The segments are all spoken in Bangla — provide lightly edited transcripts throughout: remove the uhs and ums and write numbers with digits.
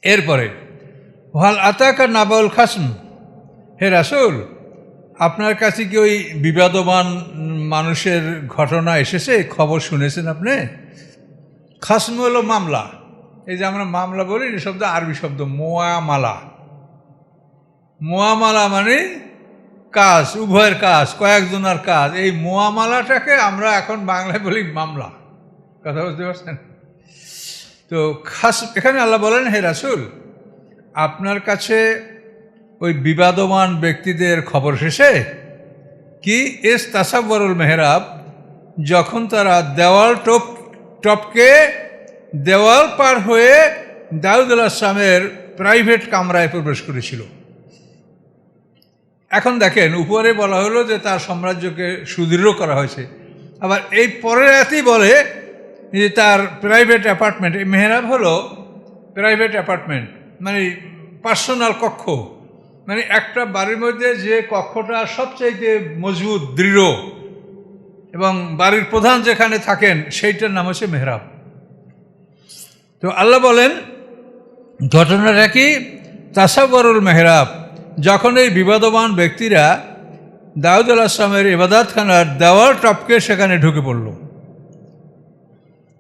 এরপরে ওয়াল আতাকা নাবাউল খাসম, হে রাসূল আপনার কাছে কি ওই বিবাদমান মানুষের ঘটনা এসেছে, খবর শুনেছেন আপনি? খাসম হলো মামলা, এই যে আমরা মামলা বলি এই শব্দ আরবি শব্দ মুআমালা। মুআমালা মানে কাজ, উভয়ের কাজ, কয়েকজনের কাজ। এই মুআমালাটাকে আমরা এখন বাংলায় বলি মামলা। কথা বুঝতে পারছেন? তো এখানে আল্লাহ বলেন, হে রাসূল আপনার কাছে ওই বিবাদমান ব্যক্তিদের খবর এসেছে কি? এস তাসাব্বরুল মেহরাব, যখন তারা দেওয়াল টপকে দেওয়াল পার হয়ে দাউদ আলাইহিস সালামের প্রাইভেট কামরায় প্রবেশ করেছিল। এখন দেখেন, উপরে বলা হলো যে তার সাম্রাজ্যকে সুদৃঢ় করা হয়েছে, আবার এই পরের রাতেই বলে যে তার প্রাইভেট অ্যাপার্টমেন্ট। এই মেহরাব হলো প্রাইভেট অ্যাপার্টমেন্ট, মানে পার্সোনাল কক্ষ, মানে একটা বাড়ির মধ্যে যে কক্ষটা সবচাইতে মজবুত, দৃঢ়, এবং বাড়ির প্রধান যেখানে থাকেন সেইটার নাম হচ্ছে মেহরাব। তো আল্লাহ বলেন ঘটনাটা কি? তাসাব্বরুল মেহরাব, যখন এই বিবাদমান ব্যক্তিরা দাউদ আলাইহিস সালামের ইবাদতখানার দেওয়াল টপকে সেখানে ঢুকে পড়ল।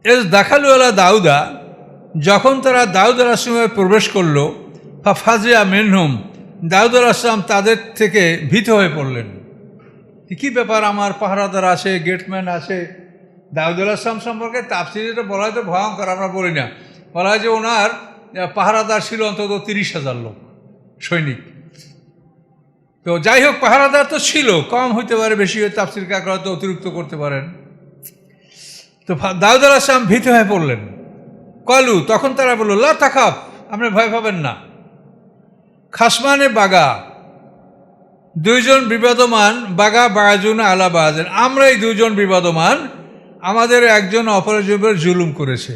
এস দাখালু আলা দাউদা, যখন তারা দাউদ আলাইহিস সালামে প্রবেশ করল, ফাজিয়া মিনহুম, দাউদ আলাইহিস সালাম তাদের থেকে ভীত হয়ে পড়লেন। কী ব্যাপার, আমার পাহারাদার আছে, গেটম্যান আছে। দাউদ আলাইহিস সালাম সম্পর্কে তাফসীরে বলা হয় তো ভয়ঙ্কর, আমরা বলি না, বলা হয় যে ওনার পাহারাদার ছিল অন্তত 30,000 লোক সৈনিক। তো যাই হোক, পাহারাদার তো ছিল, কম হইতে পারে, বেশি হয়ে তাফসীর কাকরা তো অতিরিক্ত করতে পারেন। তো দাউদ আলাইহিস সালাম ভীত হয়ে পড়লেন। কলু, তখন তারা বলল, লা তাখাফ, আপনি ভয় পাবেন না। খাসমানে বাগা, দুইজন বিবাদমান, বাগা বাজুন আলা বাজেন, আমরা এই দুইজন বিবাদমান, আমাদের একজন অপরের উপর জুলুম করেছে।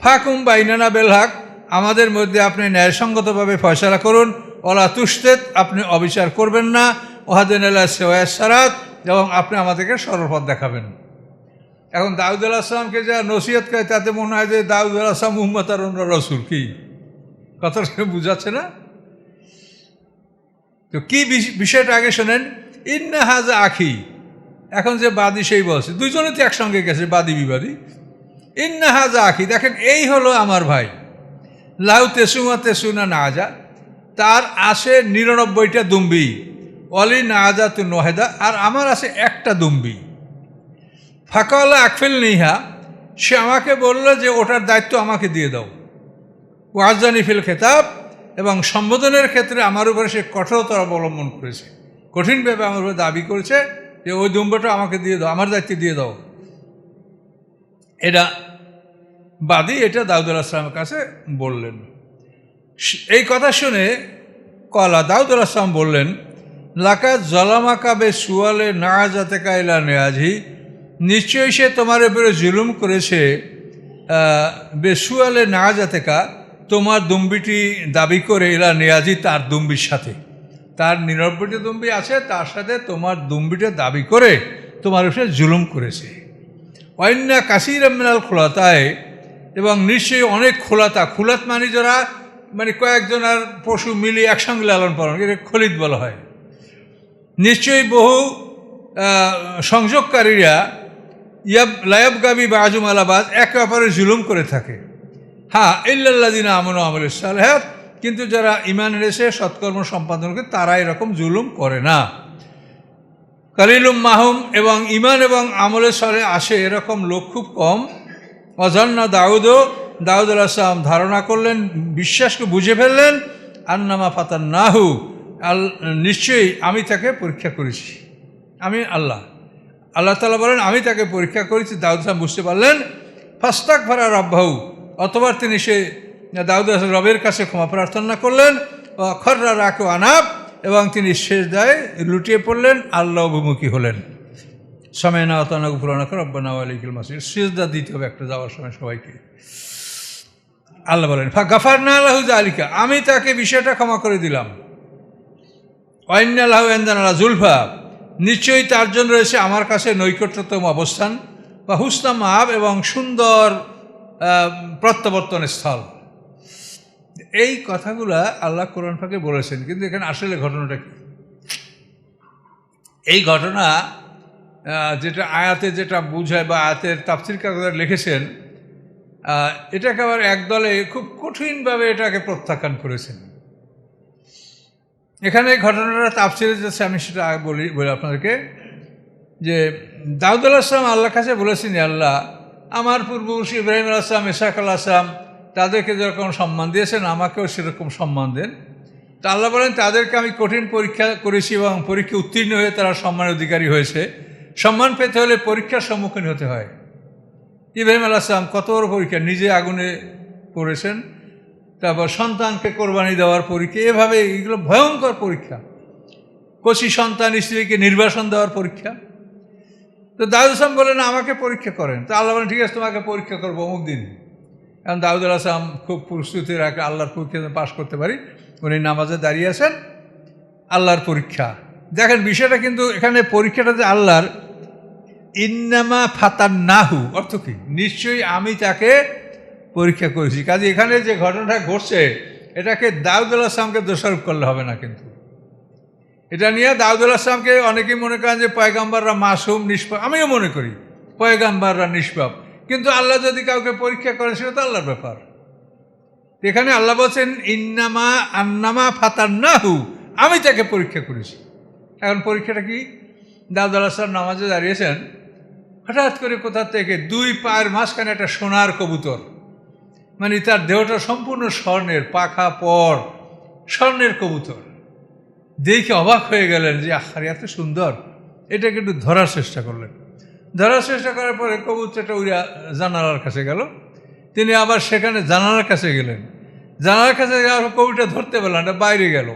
ফাকুম বাইনানা বেল হক, আমাদের মধ্যে আপনি ন্যায়সঙ্গতভাবে ফয়সালা করুন। ওলা তুস্তেত, আপনি অবিচার করবেন না। ওহাদেন আল্লাহ সেওয়াস সারাত, এবং আপনি আমাদেরকে সরলপথ দেখাবেন। এখন দাউদ আলাইহিস সালামকে যা নসিহত করে তাতে মনে হয় যে দাউদ আলাইহিস সালাম উম্মত আর অন্য রসুল। কি কথাটা বুঝাচ্ছে না? তো কি বিষয়টা আগে শোনেন। ইন্না হাজা আখি, এখন যে বাদী সেই বলছে, দুইজনে তো একসঙ্গে গেছে, বাদী বিবাদী। ইন্না হাজা আখি, দেখেন এই হলো আমার ভাই। লাউ তেসুমা তেসুনা না আজা, তার আছে 99টা দুম্বি। অলি না আজা তু নহেদা, আর আমার আছে একটা দুম্বি। ফাঁকাওয়ালা আকফিল নিহা, সে আমাকে বলল যে ওটার দায়িত্ব আমাকে দিয়ে দাও। ওয়াজানি ফিল খেতাব, এবং সম্বোধনের ক্ষেত্রে আমার উপরে সে কঠোরতা অবলম্বন করেছে, কঠিনভাবে আমার উপরে দাবি করেছে যে ওই দুম্বটা আমাকে দিয়ে দাও, আমার দায়িত্ব দিয়ে দাও। এটা বাদী, এটা দাউদ আলাইহিস সালামের কাছে বললেন। এই কথা শুনে কলা, দাউদ আলাইহিস সালাম বললেন, লাকাত জলামাকা বে সুয়ালে না যাতে কাইলা নেয়াজি, নিশ্চয়ই সে তোমার উপরে জুলুম করেছে বেসুয়ালে না যাতে কা, তোমার দুম্বিটি দাবি করে এলা নেয়াজি, তার দুম্বির সাথে, তার 99টি দুম্বি আছে, তার সাথে তোমার দুম্বিটা দাবি করে তোমার উপরে জুলুম করেছে। অন্যা কাসির মিনাল খোলাতায়, এবং নিশ্চয়ই অনেক খোলাতা, খুলাত মানে যারা মানে কয়েকজন আর পশু মিলিয়ে একসঙ্গে লালন পালন, এটা খলিত বলা হয়। নিশ্চয়ই বহু সংযোগকারীরা লায়াব গাবি বা আজুম আলাবাদ একে অপরের জুলুম করে থাকে। হ্যাঁ, ইল্লাল্লাযিনা আমানু আমিলুস সালিহাত, কিন্তু যারা ঈমান এনেছে, সৎকর্ম সম্পাদন করে, তারা এরকম জুলুম করে না। কালিলুম মাহুম, এবং ঈমান এবং আমলে সালেহ আসে এরকম লোক খুব কম। অজান্না দাউদ আলাইহিস সালাম ধারণা করলেন, বিশ্বাসকে বুঝে ফেললেন, আন্নামা ফাতান্নাহু, নিশ্চয়ই আমি তাকে পরীক্ষা করেছি। আমি আল্লাহ তাআলা বলেন, আমি তাকে পরীক্ষা করেছি। দাউদ সালাম বুঝতে পারলেন। ফাস্তাগফারা রাব্বাহু, অতবার তিনি সে দাউদ রবের কাছে ক্ষমা প্রার্থনা করলেন। খররা রাকু আনাব, এবং তিনি সেজদায় লুটিয়ে পড়লেন, আল্লাহ অভিমুখী হলেন। সামি'না ওয়া আতা'না গুফরানাকা রব্বানা ওয়া ইলাইকাল মাসির, সেজদা দিতে হবে একটা যাওয়ার সময় সবাইকে। আল্লাহ বলেন, ফাগাফারনা লাহু যালিকা, আমি তাকে বিষয়টা ক্ষমা করে দিলাম। ওয়া ইন্না লাহু ইনদানা যুলফা, নিশ্চয়ই তার জন্য রয়েছে আমার কাছে নৈকট্যতম অবস্থান, বা হুসনা মাআব, এবং সুন্দর প্রত্যাবর্তনের স্থল। এই কথাগুলা আল্লাহ কোরআন পাকে বলেছেন, কিন্তু এখানে আসলে ঘটনাটা কি? এই ঘটনা যেটা আয়াতে যেটা বুঝায় বা আয়াতের তাফসীর কাগজে লিখেছেন, এটাকে আবার একদলে খুব কঠিনভাবে এটাকে প্রত্যাখ্যান করেছেন। এখানে ঘটনাটা তাফসীরে যাচ্ছে, আমি সেটা বলি আপনাদেরকে, যে দাউদ আলাইহিস সালাম আল্লাহর কাছে বলেছেন, আল্লাহ আমার পূর্বপুরুষ ইব্রাহিম আলাইহিস সালাম, ইসহাক আলাইহিস সালাম তাদেরকে যেরকম সম্মান দিয়েছেন আমাকেও সেরকম সম্মান দেন। তা আল্লাহ বলেন, তাদেরকে আমি কঠিন পরীক্ষা করেছি এবং পরীক্ষা উত্তীর্ণ হয়ে তারা সম্মানের অধিকারী হয়েছে। সম্মান পেতে হলে পরীক্ষার সম্মুখীন হতে হয়। ইব্রাহিম আলাইহিস সালাম কত বড় পরীক্ষা, নিজে আগুনে পড়েছেন, তারপর সন্তানকে কোরবানি দেওয়ার পরীক্ষা, এভাবে এগুলো ভয়ঙ্কর পরীক্ষা। কচি সন্তান স্ত্রীকে নির্বাসন দেওয়ার পরীক্ষা। তো দাউদ আলাইহিস সালাম বলেন, আমাকে পরীক্ষা করেন। তো আল্লাহ বলেন, ঠিক আছে, তোমাকে পরীক্ষা করবো অমুক দিন। কারণ দাউদ আলাইহিস সালাম খুব প্রস্তুতি রাখে আল্লাহর পরীক্ষা পাশ করতে পারি। উনি নামাজে দাঁড়িয়ে আছেন, আল্লাহর পরীক্ষা। দেখেন বিষয়টা কিন্তু এখানে পরীক্ষাটা যে আল্লাহর, ইন্নামা ফাতান্নাহু অর্থ কি? নিশ্চয়ই আমি তাকে পরীক্ষা করেছি। কাজে এখানে যে ঘটনাটা ঘটছে এটাকে দাউদ আলাইহিস সালামকে দোষারোপ করলে হবে না। কিন্তু এটা নিয়ে দাউদ আলাইহিস সালামকে অনেকেই মনে করেন যে পয়গাম্বররা মাসুম, নিষ্পাপ। আমিও মনে করি পয়গাম্বররা নিষ্পাপ, কিন্তু আল্লাহ যদি কাউকে পরীক্ষা করেন সেটা তো আল্লাহর ব্যাপার। এখানে আল্লাহ বলছেন, আন্নামা ফাতান্নাহু, আমি তাকে পরীক্ষা করেছি। এখন পরীক্ষাটা কি? দাউদ আলাইহিস সালাম নামাজে দাঁড়িয়েছেন, হঠাৎ করে কোথা থেকে দুই পায়ের মাঝখানে একটা সোনার কবুতর, মানে তার দেহটা সম্পূর্ণ স্বর্ণের, পাখা পর স্বর্ণের কবুতর দেখে অবাক হয়ে গেলেন যে আরে এত সুন্দর, এটাকে একটু ধরার চেষ্টা করলেন। ধরার চেষ্টা করার পরে কবুতরটা উড়া জানালার কাছে গেল। তিনি আবার সেখানে জানালার কাছে গেলেন, জানালার কাছে যাওয়ার কবুতরটা ধরতে পারলেন না, বাইরে গেল।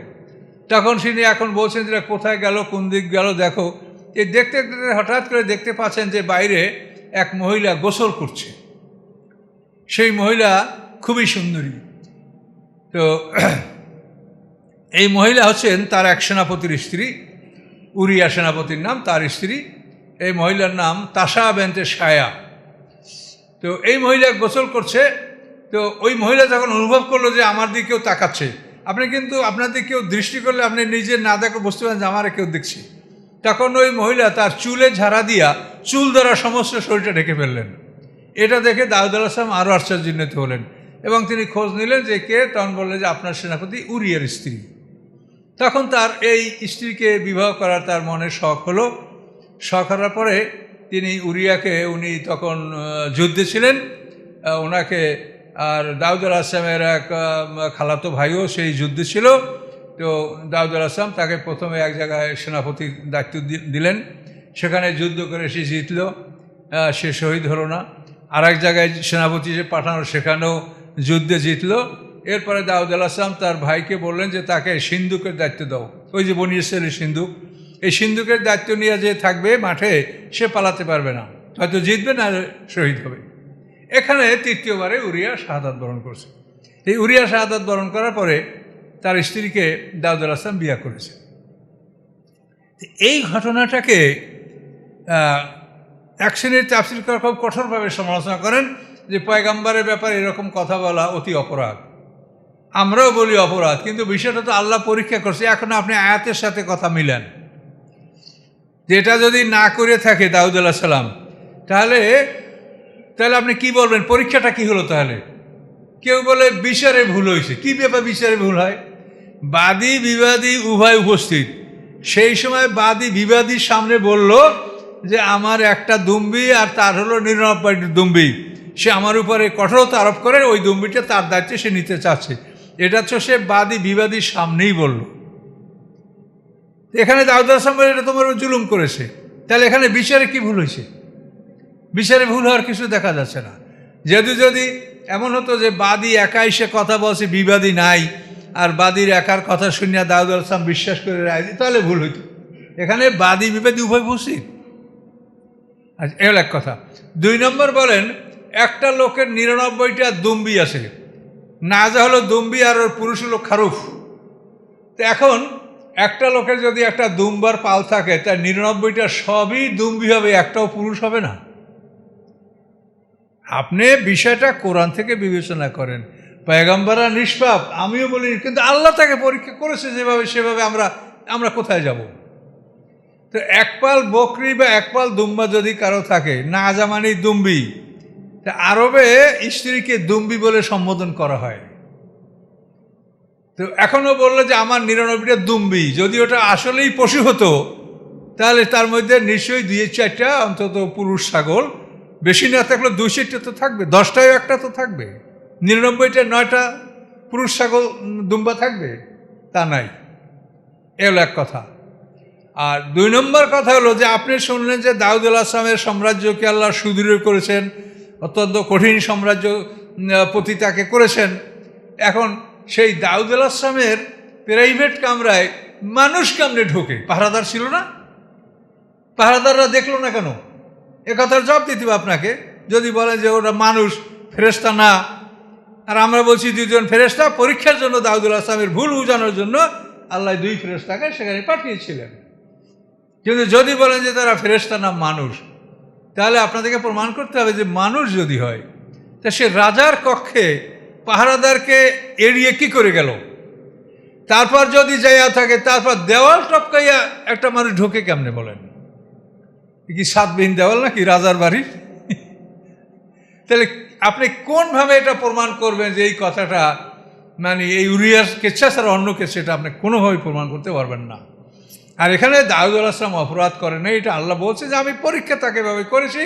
তখন তিনি এখন বলছেন যে কোথায় গেল, কোন দিক গেল দেখো। এই দেখতে দেখতে হঠাৎ করে দেখতে পাচ্ছেন যে বাইরে এক মহিলা গোসল করছে। সেই মহিলা খুবই সুন্দরী। তো এই মহিলা হচ্ছেন তার এক সেনাপতির স্ত্রী, উরিয়া সেনাপতির নাম তার স্ত্রী। এই মহিলার নাম তাশা বেনতে শায়া। তো এই মহিলা গোসল করছে। তো ওই মহিলা যখন অনুভব করলো যে আমার দিকে কেউ তাকাচ্ছে, আপনি কিন্তু আপনার দিকে কেউ দৃষ্টি করলে আপনি নিজে না দেখে বুঝতে পারেন যে আমার কেউ দেখছে। তখন ওই মহিলা তার চুলে ঝাড়া দিয়া চুল দ্বারা সমস্ত শরীরটা ঢেকে ফেললেন। এটা দেখে দাউদ আলাইহিস সালাম আরও আশ্চর্যান্বিত হলেন এবং তিনি খোঁজ নিলেন যে কে। তখন বললেন যে আপনার সেনাপতি উরিয়ার স্ত্রী। তখন তার এই স্ত্রীকে বিবাহ করার তার মনে শখ হলো। শখ হওয়ার পরে তিনি উরিয়াকে, উনি তখন যুদ্ধে ছিলেন, ওনাকে, আর দাউদ আলাইহিস সালামের এক খালাতো ভাইও সেই যুদ্ধে ছিল। তো দাউদ আলাইহিস সালাম তাকে প্রথমে এক জায়গায় সেনাপতির দায়িত্ব দিলেন। সেখানে যুদ্ধ করে সে জিতল, সে শহীদ হলো না। আর এক জায়গায় সেনাপতি যে পাঠানো, সেখানেও যুদ্ধে জিতল। এরপরে দাউদ আলাইহিস সালাম তার ভাইকে বললেন যে তাকে সিন্দুকের দায়িত্ব দাও। ওই যে বনী ইসরাঈলের সিন্দুক, এই সিন্দুকের দায়িত্ব নিয়ে যে থাকবে মাঠে, সে পালাতে পারবে না, হয়তো জিতবে না শহীদ হবে। এখানে তৃতীয়বারে উরিয়া শাহাদাত বরণ করছে। এই উরিয়া শাহাদাত বরণ করার পরে তার স্ত্রীকে দাউদ আলাইহিস সালাম বিয়ে করেছে। এই ঘটনাটাকে এক শ্রেণীর তাফসীরকার খুব কঠোরভাবে সমালোচনা করেন যে পয়গাম্বরের ব্যাপারে এরকম কথা বলা অতি অপরাধ। আমরাও বলি অপরাধ, কিন্তু বিষয়টা তো আল্লাহ পরীক্ষা করছে। এখন আপনি আয়াতের সাথে কথা মিলান, যেটা যদি না করে থাকে দাউদ আলাইহিস সালাম, তাহলে আপনি কি বলবেন? পরীক্ষাটা কি হলো তাহলে? কেউ বলে বিচারে ভুল হয়েছে। কি ব্যাপার বিচারে ভুল হয়? বাদী বিবাদী উভয় উপস্থিত। সেই সময় বাদী বিবাদীর সামনে বলল যে আমার একটা দুম্বি আর তার হলো 99টি দুম্বি, সে আমার উপরে কঠোরতা আরোপ করে ওই দুম্বিটা তার দায়িত্বে সে নিতে চাচ্ছে। এটা তো সে বাদী বিবাদীর সামনেই বলল। এখানে দাউদ আলাইহিস সালাম এটা তোমার জুলুম করেছে, তাহলে এখানে বিচারে কি ভুল হয়েছে? বিচারে ভুল হওয়ার কিছু দেখা যাচ্ছে না। যদি এমন হতো যে বাদী একাই সে কথা বলছে, বিবাদী নাই, আর বাদীর একার কথা শুনিয়া দাউদ আলাইহিস সালাম বিশ্বাস করে রায় দিত, তাহলে ভুল হইত। এখানে বাদী বিবাদী উভয় উপস্থিত। আচ্ছা, এর এক কথা। 2 নম্বর বলেন, একটা লোকের 99টা দুম্বি আছে, নাজা হলো দুম্বি আর ওর পুরুষ হলো খারুফ। তো এখন একটা লোকের যদি একটা দুম্বার পাল থাকে, তার 99টা সবই দুম্বি হবে, একটাও পুরুষ হবে না। আপনি বিষয়টা কোরআন থেকে বিবেচনা করেন। পয়গম্বররা নিষ্পাপ, আমিও বলি, কিন্তু আল্লাহ তাকে পরীক্ষা করেছে যেভাবে, সেভাবে আমরা কোথায় যাব? তো এক পাল বকরি বা এক পাল দুম্বা যদি কারো থাকে, না জামানি দুম্বি, তা আরবে স্ত্রীকে দুম্বি বলে সম্বোধন করা হয়। তো এখনও বললো যে আমার 99টা দুম্বি, যদি ওটা আসলেই পশু হতো তাহলে তার মধ্যে নিশ্চয়ই 2-4টা অন্তত পুরুষ ছাগল, বেশি না থাকলে 2-4টা তো থাকবে, 10টায় একটা তো থাকবে। 99টা 9টা পুরুষ ছাগল দুম্বা থাকবে তা নাই। এ হলো এক কথা। আর 2 নম্বর কথা হলো যে আপনি শুনলেন যে দাউদ আলাইহিসসালামের সাম্রাজ্যকে আল্লাহ সুদৃঢ় করেছেন, অত্যন্ত কঠিন সাম্রাজ্য পতি তাকে করেছেন। এখন সেই দাউদ আলাইহিসসালামের প্রাইভেট কামরায় মানুষ কামড়ে ঢোকে, পাহারাদার ছিল না? পাহারাদাররা দেখলো না কেন? এ কথার জবাব দিতে হবে আপনাকে। যদি বলেন যে ওটা মানুষ, ফেরেশতা না, আর আমরা বলছি 2 জন ফেরেশতা, পরীক্ষার জন্য দাউদ আলাইহিসসালামের ভুল বুঝানোর জন্য আল্লাহ 2 ফেরেশতাকে সেখানে পাঠিয়েছিলেন। কিন্তু যদি বলেন যে তারা ফেরেশতা না মানুষ, তাহলে আপনাদেরকে প্রমাণ করতে হবে যে মানুষ যদি হয় তা সে রাজার কক্ষে পাহারাদারকে এড়িয়ে কি করে গেল? তারপর যদি যাইয়া থাকে, তারপর দেওয়াল টপকাইয়া একটা মানুষ ঢোকে কেমনে বলেন? কি সাতবিহীন দেওয়াল নাকি রাজার বাড়ির? তাহলে আপনি কোনভাবে এটা প্রমাণ করবেন যে এই কথাটা মানে এই উরিয়ার কেচ্ছা ছাড়া অন্য কেচ্ছা, এটা আপনি কোনোভাবেই প্রমাণ করতে পারবেন না। আর এখানে দাউদ আলাইহিসসালাম অপরাধ করেন না, এটা আল্লাহ বলছে যে আমি পরীক্ষা তাকে এভাবে করেছি,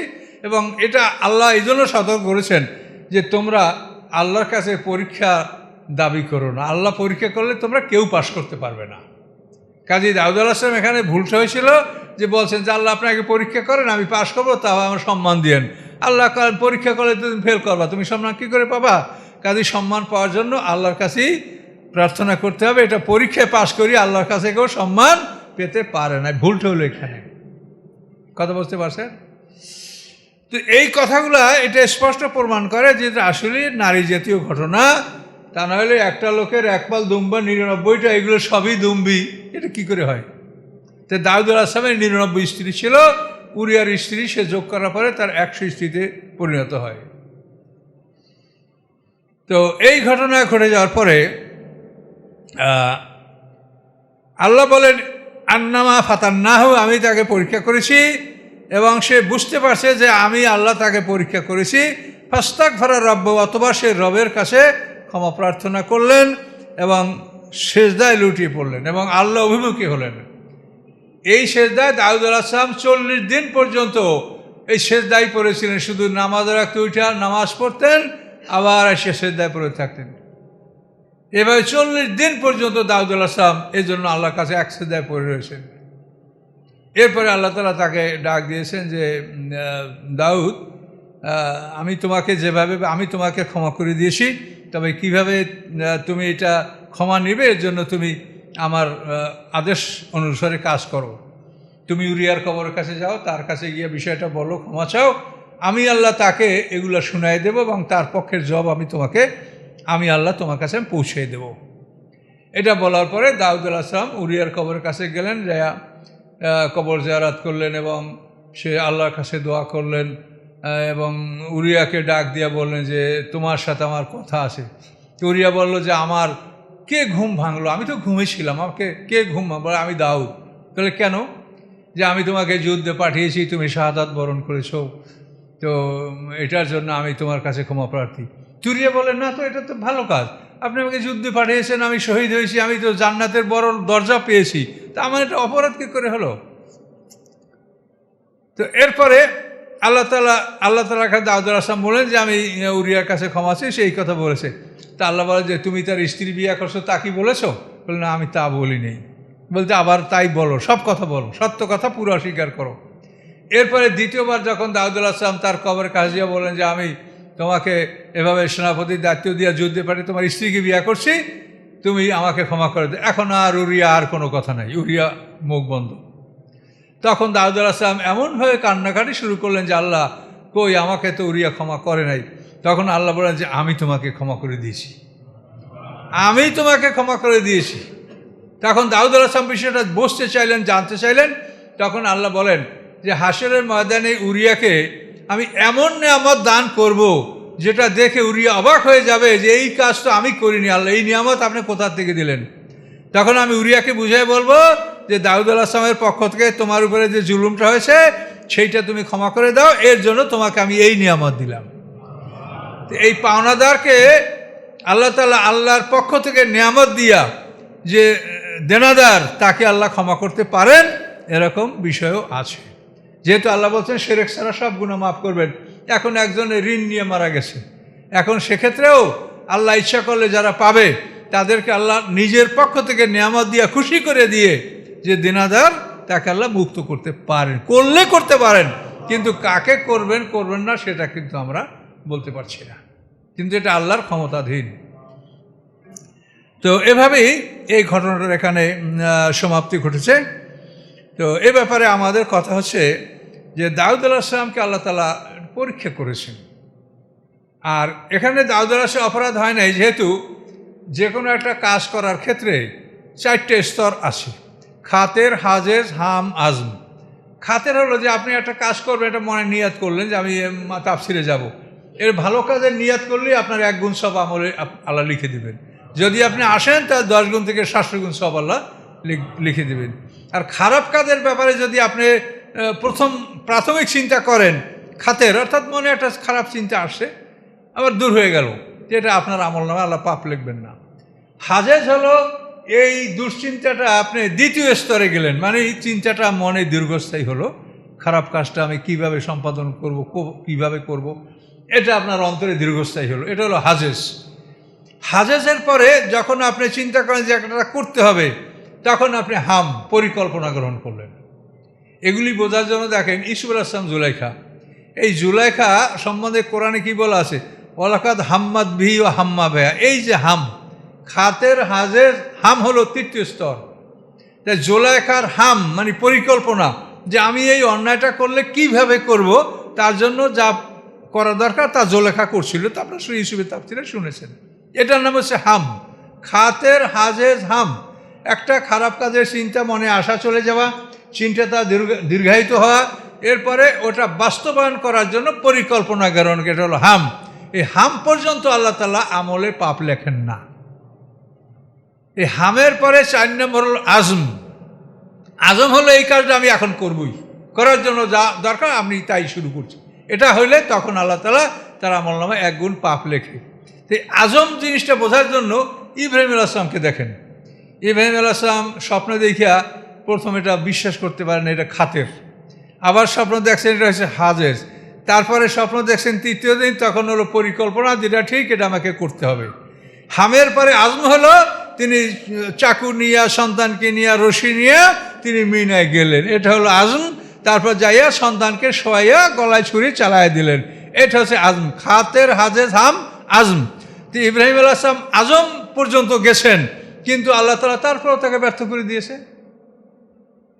এবং এটা আল্লাহ এই জন্য সতর্ক করেছেন যে তোমরা আল্লাহর কাছে পরীক্ষা দাবি করো না। আল্লাহ পরীক্ষা করলে তোমরা কেউ পাশ করতে পারবে না। কাজী দাউদ আলাইহিসসালাম এখানে ভুলটা হয়েছিল যে বলছেন যে আল্লাহ আপনাকে পরীক্ষা করেন, আমি পাশ করবো, তাও আমার সম্মান দিয়েন। আল্লাহ পরীক্ষা করলে তুমি ফেল করবা, তুমি সম্মান কী করে পাবা? কাজী সম্মান পাওয়ার জন্য আল্লাহর কাছেই প্রার্থনা করতে হবে। এটা পরীক্ষায় পাশ করি আল্লাহর কাছে কেউ সম্মান পেতে পারে না। ভুলটা হলো এখানে। কথা বুঝতে পারছেন? তো এই কথাগুলো এটা স্পষ্ট প্রমাণ করে যে এটা আসলে নারী জাতীয় ঘটনা। তা নাহলে একটা লোকের এক পাল দুম্বা 99টা, এগুলো সবই দুম্বি, এটা কি করে হয়? তো দাউদ আলাইহিসসালামের 99 স্ত্রী ছিল, উরিয়ার স্ত্রী সে যোগ করার পরে তার 100 স্ত্রীতে পরিণত হয়। তো এই ঘটনা ঘটে যাওয়ার পরে আল্লাহ বলেন আন্নামা ফাতান্নাহু, আমি তাকে পরীক্ষা করেছি, এবং সে বুঝতে পারছে যে আমি আল্লাহ তাকে পরীক্ষা করেছি। ফাস্তাগফারা রাব্বু, অথবা সে রবের কাছে ক্ষমা প্রার্থনা করলেন এবং সেজদায় লুটিয়ে পড়লেন এবং আল্লাহ অভিমুখী হলেন। এই সেজদায় দাউদ আলাইহিসসালাম 40 দিন পর্যন্ত এই সেজদায় পড়েছিলেন। শুধু নামাজ রাখতে উঠা নামাজ পড়তেন, আবার এসে সেজদায় পড়ে থাকতেন। এভাবে 40 দিন পর্যন্ত দাউদ আলাইহিসসালাম এই জন্য আল্লাহর কাছে এক সেজদায় পড়ে রয়েছেন। এরপরে আল্লাহ তাআলা তাকে ডাক দিয়েছেন যে দাউদ, আমি তোমাকে যেভাবে আমি তোমাকে ক্ষমা করে দিয়েছি, তবে কিভাবে তুমি এটা ক্ষমা নেবে এর জন্য তুমি আমার আদেশ অনুসারে কাজ করো। তুমি উরিয়ার কবরের কাছে যাও, তার কাছে গিয়ে বিষয়টা বলো, ক্ষমা চাও, আমি আল্লাহ তাকে এগুলো শুনাই দেব এবং তার পক্ষের জবাব আমি আল্লাহ তোমার কাছে পৌঁছে দেব। এটা বলার পরে দাউদ আলাইহিসসালাম উরিয়ার কবরের কাছে গেলেন, যা কবর জিয়ারত করলেন এবং সে আল্লাহর কাছে দোয়া করলেন এবং উরিয়াকে ডাক দিয়া বললেন যে তোমার সাথে আমার কথা আছে। উরিয়া বলল যে আমার কে ঘুম ভাঙলো? আমি তো ঘুমিয়েছিলাম, আমাকে কে ঘুম ভাঙলো? আমি দাউদ। তাহলে কেন? যে আমি তোমাকে যুদ্ধে পাঠিয়েছি, তুমি শাহাদাত বরণ করেছো, তো এটার জন্য আমি তোমার কাছে ক্ষমা প্রার্থী। উরিয়া বলেন না তো, এটা তো ভালো কাজ, আপনি আমাকে যুদ্ধে পাঠিয়েছেন, আমি শহীদ হয়েছি, আমি তো জান্নাতের বড় দরজা পেয়েছি, তা আমার এটা অপরাধ কী করে হলো? তো এরপরে আল্লাহ তাআলা দাউদ আলাইহিসসালাম বলেন যে আমি উরিয়ার কাছে ক্ষমা চাই, সেই কথা বলেছে। তা আল্লাহ বলে যে তুমি তার স্ত্রী বিয়ে করছো, তা কি বলেছো? বলে না, আমি তা বলি নেই। বলতে আবার তাই বলো, সব কথা বলো, সত্য কথা পুরো অস্বীকার করো। এরপরে দ্বিতীয়বার যখন দাউদ আলাইহিসসালাম তার কবরের কাছে গিয়ে বলেন যে আমি তোমাকে এভাবে সেনাপতির দায়িত্ব দিয়ে যুদ্ধে পাঠিয়ে তোমার স্ত্রীকে বিয়ে করছি, তুমি আমাকে ক্ষমা করে দে। এখন আর উরিয়া আর কোনো কথা নাই, উরিয়া মুখ বন্ধ। তখন দাউদ আলাইহিসসালাম এমনভাবে কান্নাকাটি শুরু করলেন যে আল্লাহ কই, আমাকে তো উরিয়া ক্ষমা করে নাই। তখন আল্লাহ বলেন যে আমি তোমাকে ক্ষমা করে দিয়েছি, আমি তোমাকে ক্ষমা করে দিয়েছি। তখন দাউদ আলাইহিসসালাম বিষয়টা বসতে চাইলেন, জানতে চাইলেন। তখন আল্লাহ বলেন যে হাসরের ময়দানে উরিয়াকে আমি এমন নেয়ামত দান করব যেটা দেখে উরিয়া অবাক হয়ে যাবে যে এই কাজ তো আমি করিনি, আল্লাহ এই নিয়ামত আপনি কোথা থেকে দিলেন। তখন আমি উরিয়াকে বুঝিয়ে বলবো যে দাউদ আলাইহিসসালামের পক্ষ থেকে তোমার উপরে যে জুলুমটা হয়েছে সেইটা তুমি ক্ষমা করে দাও, এর জন্য তোমাকে আমি এই নিয়ামত দিলাম। এই পাওনাদারকে আল্লাহ তাআলা আল্লাহর পক্ষ থেকে নিয়ামত দিয়া যে দেনাদার তাকে আল্লাহ ক্ষমা করতে পারেন, এরকম বিষয়ও আছে। যেহেতু আল্লাহ বলছেন শিরক ছাড়া সব গুনাহ মাফ করবেন। এখন একজনের ঋণ নিয়ে মারা গেছে, এখন সেক্ষেত্রেও আল্লাহ ইচ্ছা করলে যারা পাবে তাদেরকে আল্লাহ নিজের পক্ষ থেকে নিয়ামত দিয়া খুশি করে দিয়ে যে দেনাদার তাকে আল্লাহ মুক্ত করতে পারেন, করলে করতে পারেন, কিন্তু কাকে করবেন করবেন না সেটা কিন্তু আমরা বলতে পারছি না, কিন্তু এটা আল্লাহর ক্ষমতাধীন। তো এভাবেই এই ঘটনাটার এখানে সমাপ্তি ঘটেছে। তো এ ব্যাপারে আমাদের কথা হচ্ছে যে দাউদ আলাইহিস সালামকে আল্লাহ তাআলা পরীক্ষা করেছেন। আর এখানে দাউদ আলাইহিস সালামের অপরাধ হয় নাই, যেহেতু যে কোনো একটা কাজ করার ক্ষেত্রে 4টে স্তর আছে: খাতের, হাজেজ, হাম, আজম। খাতের হলো যে আপনি একটা কাজ করবেন, এটা মনে নিয়াত করলেন যে আমি তাফসিরে যাব, এর ভালো কাজের নিয়াত করলেই আপনার 1 গুণ সব আমলে আল্লাহ লিখে দিবেন। যদি আপনি আসেন তার 10 গুণ থেকে 700 গুণ সব আল্লাহ লিখে দিবেন। আর খারাপ কাজের ব্যাপারে যদি আপনি প্রাথমিক চিন্তা করেন, খাতের অর্থাৎ মনে একটা খারাপ চিন্তা আসছে আবার দূর হয়ে গেল, যেটা আপনার আমল নামে আল্লাহ পাপ লিখবেন না। হাজেজ হলো এই দুশ্চিন্তাটা আপনি দ্বিতীয় স্তরে গেলেন, মানে এই চিন্তাটা মনে দীর্ঘস্থায়ী হলো, খারাপ কাজটা আমি কিভাবে সম্পাদন করব, কিভাবে করব, এটা আপনার অন্তরে দীর্ঘস্থায়ী হলো, এটা হলো হাজেজ। হাজেজের পরে যখন আপনি চিন্তা করেন যে একটা করতে হবে, তখন আপনি হাম, পরিকল্পনা গ্রহণ করলেন। এগুলি বোঝার জন্য দেখেন ইউসুফ আলাইহিস সালাম, জুলাইখা, এই জুলাইখা সম্বন্ধে কোরআনে কি বলা আছে? ওয়ালাকাদ হাম্মাদ বিহি ওয়া হাম্মা বিহা। এই যে হাম, খাতের, হাজেজ, হাম হলো তৃতীয় স্তর। তাই জুলাইখার হাম মানে পরিকল্পনা, যে আমি এই অন্যায়টা করলে কিভাবে করব, তার জন্য যা করা দরকার তা জুলাইখা করছিল, তা আপনারা ইউসুফের তাফসীরে শুনেছেন। এটার নাম হচ্ছে হাম। খাতের, হাজেজ, হাম। একটা খারাপ কাজের চিন্তা মনে আসা চলে যাওয়া, চিন্তাটা দীর্ঘায়িত হওয়া, এরপরে ওটা বাস্তবায়ন করার জন্য পরিকল্পনা গ্রহণ, এটা হলো হাম। এই হাম পর্যন্ত আল্লাহ তাআলা আমলে পাপ লেখেন না। এই হামের পরে 4 নম্বর হলো আজম। আজম হলো এই কাজটা আমি এখন করবই, করার জন্য যা দরকার আমি তাই শুরু করছি, এটা হইলে তখন আল্লাহ তাআলা তার আমল নামে 1 গুণ পাপ লেখে। তো আজম জিনিসটা বোঝার জন্য ইব্রাহিম আলাইহিস সালামকে দেখেন। ইব্রাহিম আলাইহিস সালাম স্বপ্ন দেখিয়া প্রথম এটা বিশ্বাস করতে পারেন এটা খাতের, আবার স্বপ্ন দেখছেন এটা হচ্ছে হাজেজ, তারপরে স্বপ্ন দেখছেন তৃতীয় দিন, তখন হলো পরিকল্পনা, যেটা ঠিক এটা আমাকে করতে হবে। হামের পরে আজম হলো তিনি চাকু নিয়ে, সন্তানকে নিয়ে, রশি নিয়ে তিনি মিনায় গেলেন, এটা হলো আজম। তারপর যাইয়া সন্তানকে শোয়াইয়া গলায় ছুরি চালাইয়া দিলেন, এটা হচ্ছে আজম। খাতের, হাজেজ, হাম, আজম। তো ইব্রাহিম আলাইহিস সালাম আজম পর্যন্ত গেছেন, কিন্তু আল্লাহ তাআলা তারপরও তাকে ব্যর্থ করে দিয়েছে।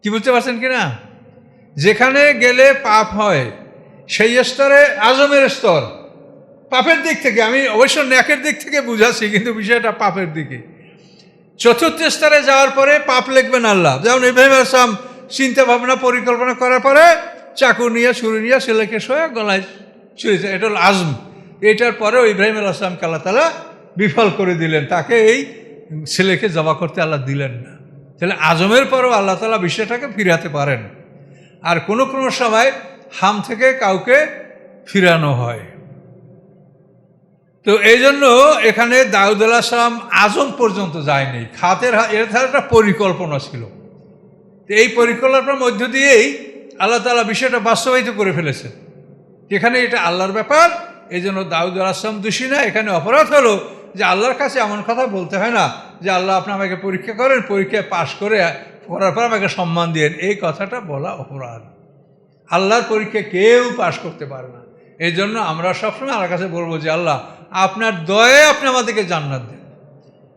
কি বুঝতে পারছেন কিনা? যেখানে গেলে পাপ হয় সেই স্তরে আজমের স্তর, পাপের দিক থেকে, আমি অবশ্য ন্যাকের দিক থেকে বুঝাচ্ছি, কিন্তু বিষয়টা পাপের দিকে। চতুর্থ স্তরে যাওয়ার পরে পাপ লিখবেন আল্লাহ। যেমন ইব্রাহিম আলাইহিস সালাম চিন্তা ভাবনা পরিকল্পনা করার পরে চাকু নিয়ে, ছুরি নিয়ে ছেলেকে শোয়া গলায় ছুরি, এটা হলো আজম। এটার পরেও ইব্রাহিম আলাইহিস সালামকে আল্লাহ তাআলা বিফল করে দিলেন, তাকে এই ছেলেকে জবাই করতে আল্লাহ দিলেন না। তাহলে আজমের পরেও আল্লাহ তাআলা বিষয়টাকে ফিরাতে পারেন। আর কোনো কোনো সময় হাম থেকে কাউকে ফিরানো হয়। তো এই জন্য এখানে দাউদ আলাইহিস সালাম আজম পর্যন্ত যায়নি, খাতের, এর একটা পরিকল্পনা ছিল। তো এই পরিকল্পনার মধ্য দিয়েই আল্লাহ তাআলা বিষয়টা বাস্তবায়িত করে ফেলেছেন। এখানে এটা আল্লাহর ব্যাপার, এই জন্য দাউদ আলাইহিস সালাম দোষী না। এখানে অপরাধ হলো যে আল্লাহর কাছে এমন কথা বলতে হয় না যে আল্লাহ আপনি আমাকে পরীক্ষা করেন, পরীক্ষায় পাশ করার পর আমাকে সম্মান দিয়েন, এই কথাটা বলা অপরাধ। আল্লাহর পরীক্ষা কেউ পাশ করতে পারে না। এই জন্য আমরা সবসময় আল্লাহর কাছে বলবো যে আল্লাহ আপনার দয়ায় আপনি আমাদেরকে জান্নাত দেন।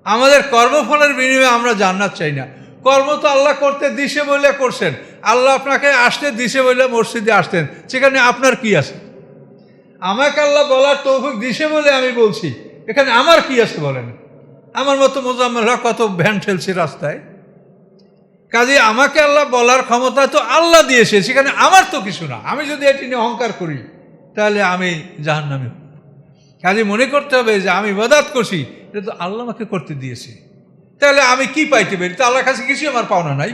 আমাদের কর্মফলের বিনিময়ে আমরা জান্নাত চাই না। কর্ম তো আল্লাহ করতে দিছে বলে করছেন, আল্লাহ আপনাকে আসতে দিছে বলে মসজিদে আসতেন, সেখানে আপনার কি আছে? আমাকে আল্লাহ বলার তৌফিক দিছে বলে আমি বলছি, এখানে আমার কি আছে বলেন? আমার মতো মোজাম্মেল হক কত ভ্যান ঠেলছে রাস্তায়, কাজে আমাকে আল্লাহ বলার ক্ষমতা তো আল্লাহ দিয়েছে, সেখানে আমার তো কিছু না। আমি যদি এটি নিয়ে অহংকার করি তাহলে আমি জাহান্নামী হব। কাজে মনে করতে হবে যে আমি ইবাদত করছি, এটা তো আল্লাহ আমাকে করতে দিয়েছে, তাহলে আমি কি পাইতে পারি? তো আল্লাহর কাছে কিছুই আমার পাওনা নাই,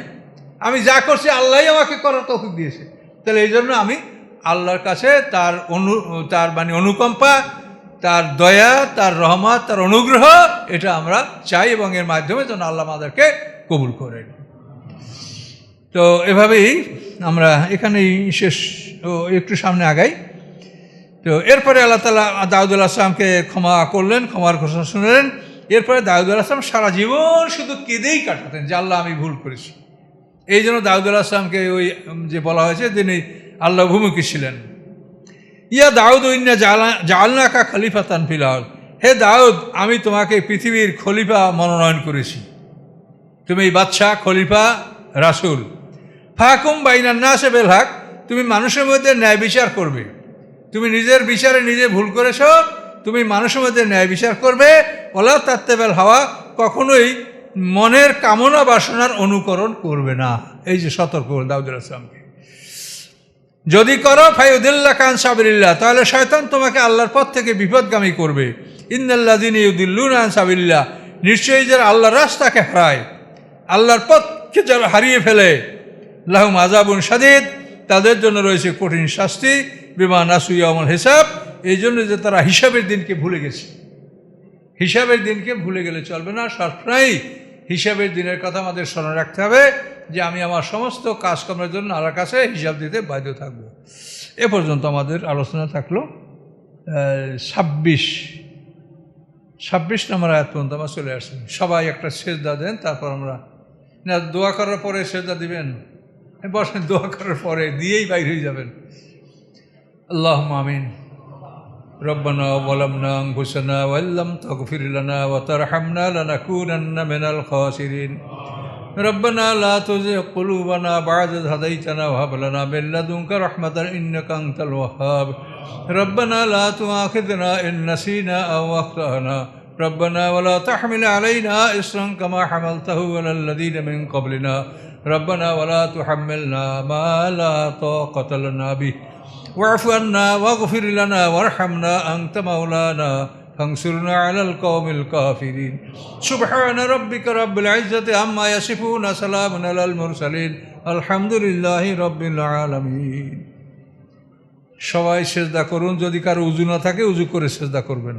আমি যা করছি আল্লাহই আমাকে করার তৌফিক দিয়েছে। তাহলে এই জন্য আমি আল্লাহর কাছে তার মানে অনুকম্পা, তার দয়া, তার রহমত, তার অনুগ্রহ, এটা আমরা চাই, এবং এর মাধ্যমে যেন আল্লাহ আমাদেরকে কবুল করেন। তো এভাবেই আমরা এখানেই শেষ, একটু সামনে আগাই। তো এরপরে আল্লাহ তাআলা দাউদ আলাইহিসসালামকে ক্ষমা করলেন, ক্ষমার ঘোষণা শুনলেন। এরপরে দাউদ আলাইহিসসালাম সারা জীবন শুধু কেঁদেই কাটাতেন যে আল্লাহ আমি ভুল করেছি। এই জন্য দাউদ আলাইহিসসালামকে ওই যে বলা হয়েছে তিনি আল্লাহ ভূমুখী ছিলেন। ইয়া দাউদ ইন্না জাআলনাকা খলিফাতান ফিল আরদ, হে দাউদ আমি তোমাকে পৃথিবীর খলিফা মনোনয়ন করেছি, তুমি বাদশাহ, খলিফা, রাসূল। ফাহকুম বাইনান নাসি বিল হক, তুমি মানুষের মধ্যে ন্যায় বিচার করবে। তুমি নিজের বিচারে নিজে ভুল করেছ, তুমি মানুষের মধ্যে ন্যায় বিচার করবে। ওয়ালা তাত্তাবিল হাওয়া, কখনোই মনের কামনা বাসনার অনুকরণ করবে না। এই যে সতর্ক দাউদ আলাইহিসসালামকে, যদি করো ফায়ুদিল্লাকা আন সাবিলিল্লাহ, তাহলে শয়তান তোমাকে আল্লাহর পথ থেকে বিপদগামী করবে। ইন্নাল্লাযীনা ইউদিল্লুনা আন সাবিলিল্লাহ, নিশ্চয়ই যারা আল্লাহর রাস্তাকে হারায়, আল্লাহর পথকে যারা হারিয়ে ফেলে, লাহুম আযাবুন শাদীদ, তাদের জন্য রয়েছে কঠিন শাস্তি। বিমা নাসু ইয়াউমাল হিসাব, এই জন্য যে তারা হিসাবের দিনকে ভুলে গেছে। হিসাবের দিনকে ভুলে গেলে চলবে না, সবসময় হিসাবের দিনের কথা আমাদের স্মরণ রাখতে হবে যে আমি আমার সমস্ত কাজকর্মের জন্য আল্লাহর কাছে হিসাব দিতে বাধ্য থাকব। এ পর্যন্ত আমাদের আলোচনা থাকলো 26 নম্বর আয়াত পর্যন্ত আমরা চলে আসছি। সবাই একটা সেজদা দেন, তারপর আমরা না দোয়া করার পরে সেজদা দিবেন, বসেন দোয়া করার পরে দিয়েই বাইর হয়ে যাবেন। আল্লাহুম্মা আমিন। রব্বানা যালামনা আনফুসানা ওয়া ইল্লাম তাগফির লানা ওয়া তারহামনা লানাকুনান্না মিনাল খাসিরিন। রব্বানা লা তুযিগ কুলুবানা বা'দা ইয হাদাইতানা ওয়া হাব লানা মিন লাদুনকা রাহমাতান ইন্নাকা আনতাল ওয়াহ্হাব। রব্বানা লা তুআখিযনা ইন নাসিনা আও আখতানা। রব্বানা ওয়া লা তাহমিল আলাইনা ইসরান কামা হামালতাহু আলাল লাযীনা মিন ক্বাবলিনা। রব্বানা ওয়া লা তুহাম্মিলনা মা লা তাকাতা লানা বিহি ওয়া'ফু আন্না ওয়াগফির লানা ওয়ারহামনা আনতা মাওলানা ফানসুরনা আলাল কওমিল কাফিরিন। সুবহানা রাব্বিকা রাব্বিল ইজ্জাতি আম্মা ইয়াসিফুন, সালামুন আলাল মুরসালিন, আলহামদুলিল্লাহি রাব্বিল আলামিন। সবাই সেজদা করুন, যদি কারো উযু না থাকে উযু করে সেজদা করবেন।